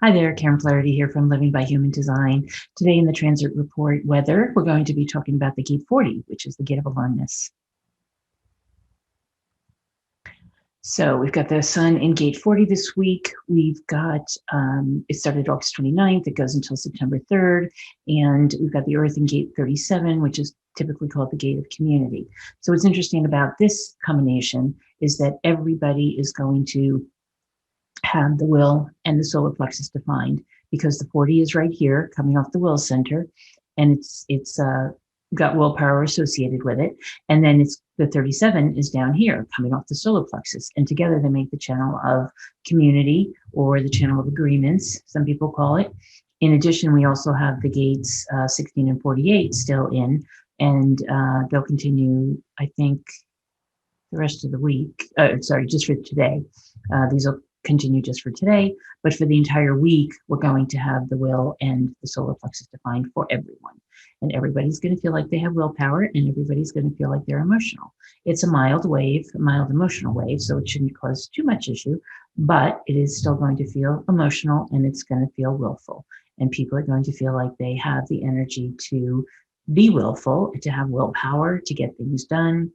Hi there, Karen Flaherty here from Living by Human Design. Today in the Transit Report weather, we're going to be talking about the Gate 40, which is the Gate of Aloneness. So we've got the sun in Gate 40 this week. We've got, it started August 29th, it goes until September 3rd, and we've got the Earth in Gate 37, which is typically called the Gate of Community. So what's interesting about this combination is that everybody is going to have the will and the solar plexus defined because the 40 is right here coming off the will center, and it's got willpower associated with it, and then it's the 37 is down here coming off the solar plexus, and together they make the channel of community, or the channel of agreements, some people call it. In addition, we also have the gates 16 and 48 still in, and they'll continue, I think, the rest of the week. Sorry, just for today. These will continue just for today, but for the entire week, we're going to have the will and the solar plexus defined for everyone. And everybody's going to feel like they have willpower, and everybody's going to feel like they're emotional. It's a mild wave, a mild emotional wave, so it shouldn't cause too much issue, but it is still going to feel emotional, and it's going to feel willful. And people are going to feel like they have the energy to be willful, to have willpower, to get things done,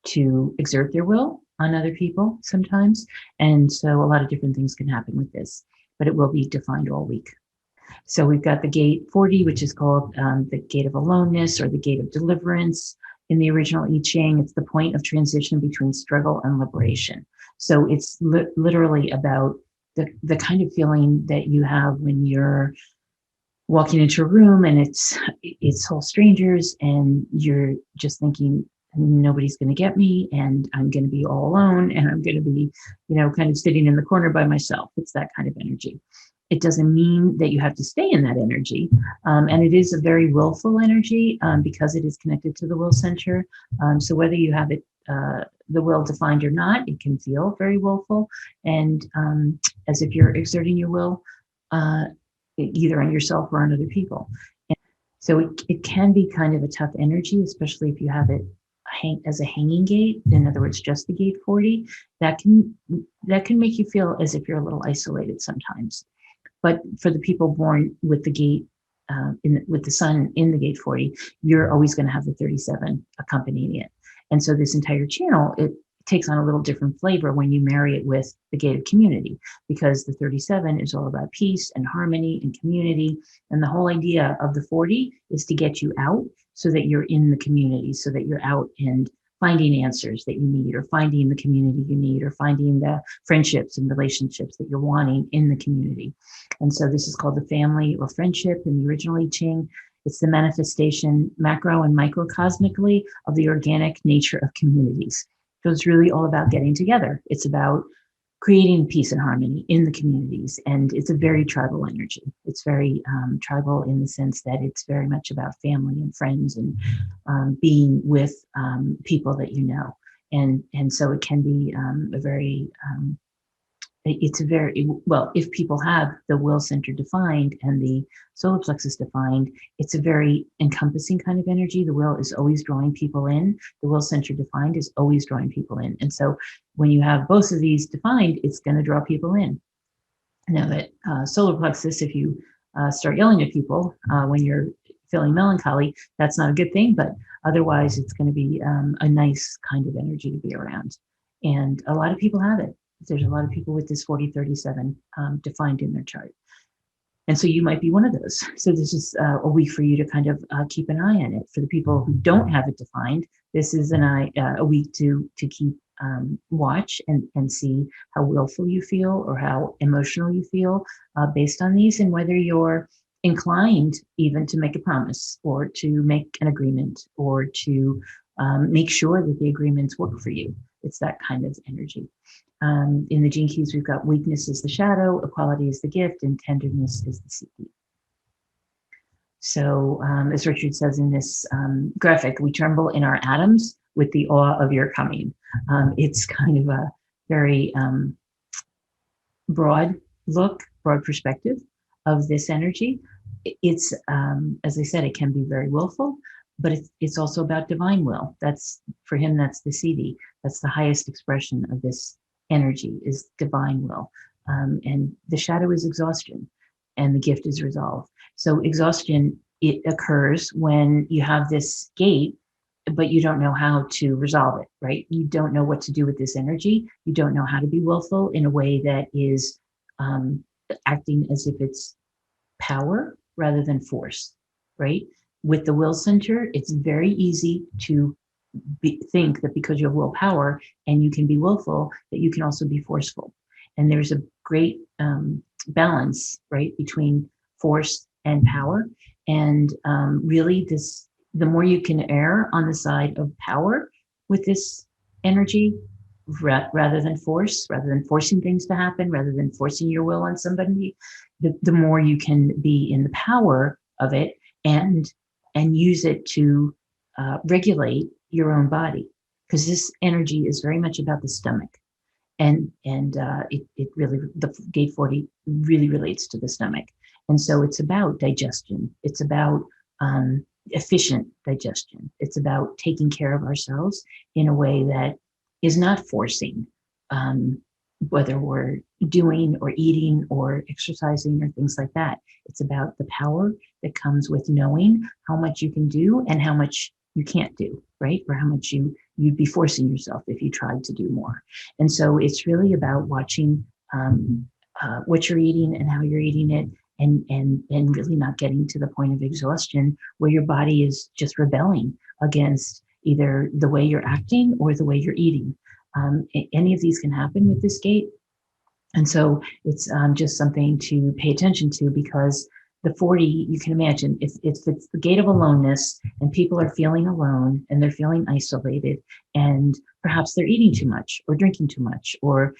to exert their will on other people sometimes. And so a lot of different things can happen with this, but it will be defined all week. So we've got the Gate 40, which is called the Gate of Aloneness, or the Gate of Deliverance. In the original I Ching, it's the point of transition between struggle and liberation. So it's literally about the kind of feeling that you have when you're walking into a room and it's whole strangers, and you're just thinking, nobody's going to get me, and I'm going to be all alone, and I'm going to be, kind of sitting in the corner by myself. It's that kind of energy. It doesn't mean that you have to stay in that energy. And it is a very willful energy because it is connected to the will center. So whether you have it, the will defined or not, it can feel very willful, and as if you're exerting your will either on yourself or on other people. So it can be kind of a tough energy, especially if you have it as a hanging gate. In other words, just the Gate 40. That can make you feel as if you're a little isolated sometimes. But for the people born with the gate, with the sun in the Gate 40, you're always going to have the 37 accompanying it. And so this entire channel, it takes on a little different flavor when you marry it with the Gate of Community, because the 37 is all about peace and harmony and community. And the whole idea of the 40 is to get you out so that you're in the community, so that you're out and finding answers that you need, or finding the community you need, or finding the friendships and relationships that you're wanting in the community. And so this is called the family or friendship in the original I Ching. It's the manifestation, macro and microcosmically, of the organic nature of communities. So it's really all about getting together. It's about creating peace and harmony in the communities. And it's a very tribal energy. It's very tribal in the sense that it's very much about family and friends, and being with people that you know. And so it can be a very, it's a very, well, if people have the will center defined and the solar plexus defined, it's a very encompassing kind of energy. The will is always drawing people in. The will center defined is always drawing people in. And so when you have both of these defined, it's going to draw people in. Now that solar plexus, if you start yelling at people when you're feeling melancholy, that's not a good thing, but otherwise it's going to be a nice kind of energy to be around. And a lot of people have it. There's a lot of people with this 4037 defined in their chart. And so you might be one of those. So this is a week for you to kind of keep an eye on it. For the people who don't have it defined, this is a week to keep watch and see how willful you feel or how emotional you feel based on these, and whether you're inclined even to make a promise, or to make an agreement, or to make sure that the agreements work for you. It's that kind of energy. In the Gene Keys, we've got weakness is the shadow, equality is the gift, and tenderness is the seed. So as Richard says in this graphic, we tremble in our atoms with the awe of your coming. It's kind of a very broad perspective of this energy. It's, as I said, it can be very willful, but it's also about divine will. That's, for him, that's the CD. That's the highest expression of this energy, is divine will. And the shadow is exhaustion. and the gift is resolve. So exhaustion, it occurs when you have this gate, but you don't know how to resolve it, right? You don't know what to do with this energy. You don't know how to be willful in a way that is acting as if it's power rather than force, right? With the will center, it's very easy to think that because you have willpower and you can be willful, that you can also be forceful. And there's a great balance, right, between force and power. And really, the more you can err on the side of power with this energy, rather than force, rather than forcing things to happen, rather than forcing your will on somebody, the more you can be in the power of it and use it to regulate your own body, because this energy is very much about the stomach, and it really, the gate 40 really relates to the stomach, and so it's about digestion. It's about efficient digestion. It's about taking care of ourselves in a way that is not forcing, whether we're doing or eating or exercising or things like that. It's about the power that comes with knowing how much you can do and how much you can't do, right? Or how much you'd be forcing yourself if you tried to do more. And so it's really about watching what you're eating and how you're eating it, and really not getting to the point of exhaustion where your body is just rebelling against either the way you're acting or the way you're eating. Any of these can happen with this gate. And so it's just something to pay attention to, because the 40, you can imagine, if it's the gate of aloneness and people are feeling alone and they're feeling isolated, and perhaps they're eating too much or drinking too much, or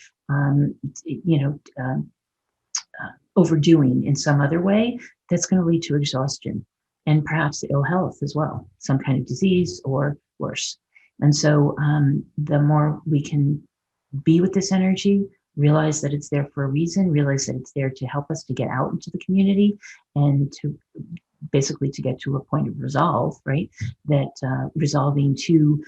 overdoing in some other way, that's going to lead to exhaustion and perhaps ill health as well, some kind of disease or worse. And so the more we can be with this energy, realize that it's there for a reason, realize that it's there to help us to get out into the community and to basically to get to a point of resolve, right? That resolving to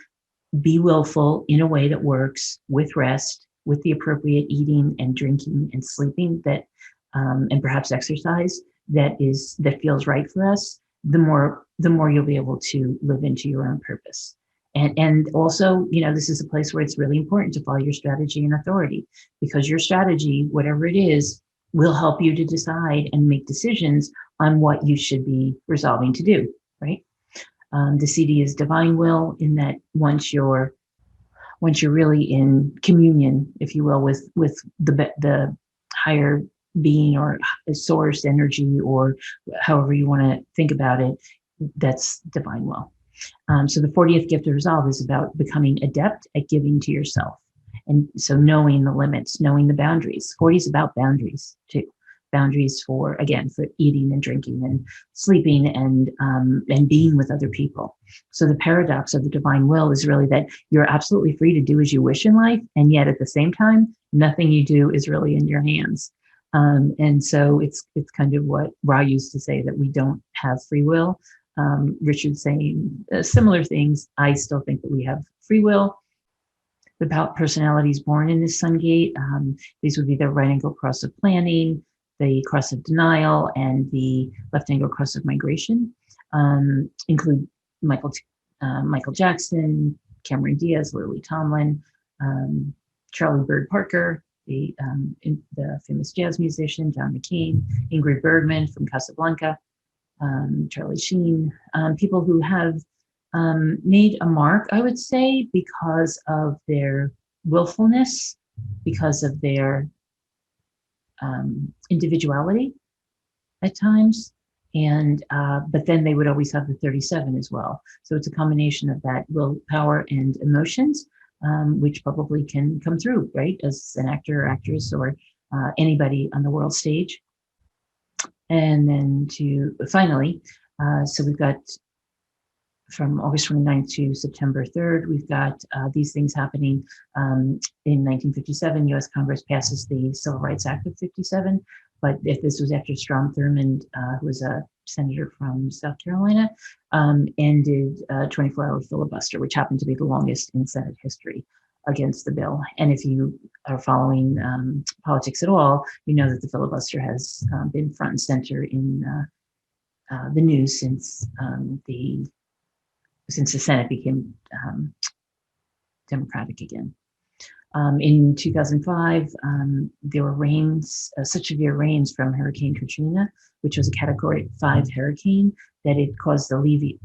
be willful in a way that works, with rest, with the appropriate eating and drinking and sleeping, that and perhaps exercise that feels right for us, the more you'll be able to live into your own purpose. And also, this is a place where it's really important to follow your strategy and authority, because your strategy, whatever it is, will help you to decide and make decisions on what you should be resolving to do, right? The CD is divine will, in that once you're really in communion, if you will, with the higher being or source energy, or however you want to think about it, that's divine will. So the 40th gift of resolve is about becoming adept at giving to yourself. And so knowing the limits, knowing the boundaries. 40 is about boundaries too. Boundaries for eating and drinking and sleeping and being with other people. So the paradox of the divine will is really that you're absolutely free to do as you wish in life, and yet at the same time, nothing you do is really in your hands. And so it's kind of what Ra used to say, that we don't have free will. Richard saying similar things. I still think that we have free will. The personalities born in this sun gate, these would be the right angle cross of planning, the cross of denial, and the left angle cross of migration. Include Michael Jackson, Cameron Diaz, Lily Tomlin, Charlie Bird Parker, the famous jazz musician, John McCain, Ingrid Bergman from Casablanca, Charlie Sheen, people who have made a mark, I would say, because of their willfulness, because of their individuality at times, and but then they would always have the 37 as well. So it's a combination of that willpower and emotions, which probably can come through, right, as an actor or actress or anybody on the world stage. And then finally, so we've got from August 29th to September 3rd, we've got these things happening. In 1957, U.S. Congress passes the Civil Rights Act of 57, but if this was after Strom Thurmond, who was a senator from South Carolina, ended a 24-hour filibuster, which happened to be the longest in Senate history. against the bill. And if you are following politics at all, you know that the filibuster has been front and center in the news since the Senate became Democratic again. In 2005, there were rains, such severe rains from Hurricane Katrina, which was a Category 5 hurricane, that it caused the levee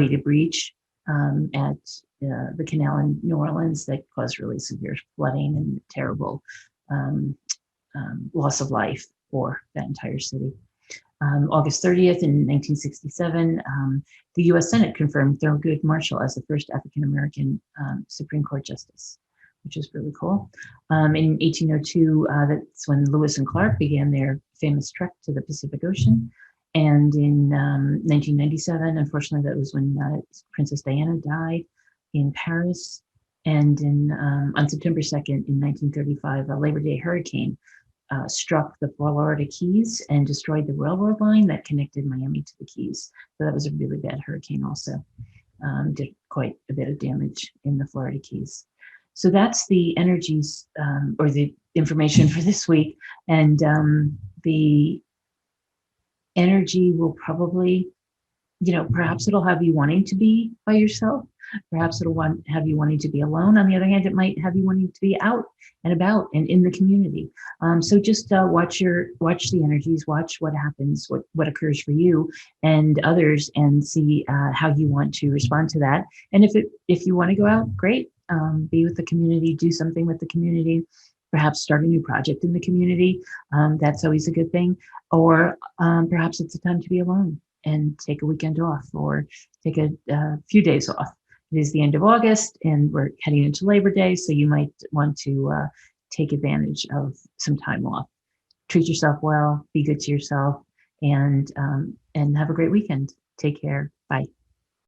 to breach at the canal in New Orleans, that caused really severe flooding and terrible loss of life for that entire city. August 30th in 1967, the U.S. Senate confirmed Thurgood Marshall as the first African-American Supreme Court justice, which is really cool. In 1802, that's when Lewis and Clark began their famous trek to the Pacific Ocean. And in 1997, unfortunately, that was when Princess Diana died in Paris. And on September 2nd, in 1935, a Labor Day hurricane struck the Florida Keys and destroyed the railroad line that connected Miami to the Keys. So that was a really bad hurricane also. Did quite a bit of damage in the Florida Keys. So that's the energies or the information for this week. And the energy will probably, perhaps it'll have you wanting to be by yourself. Perhaps it'll have you wanting to be alone. On the other hand, it might have you wanting to be out and about and in the community. So just watch the energies, watch what happens, what occurs for you and others, and see how you want to respond to that. And if you want to go out, great. Be with the community, do something with the community, perhaps start a new project in the community. That's always a good thing. Or perhaps it's a time to be alone and take a weekend off, or take a few days off. It is the end of August and we're heading into Labor Day, so you might want to take advantage of some time off. Treat yourself well, be good to yourself, and have a great weekend. Take care. Bye.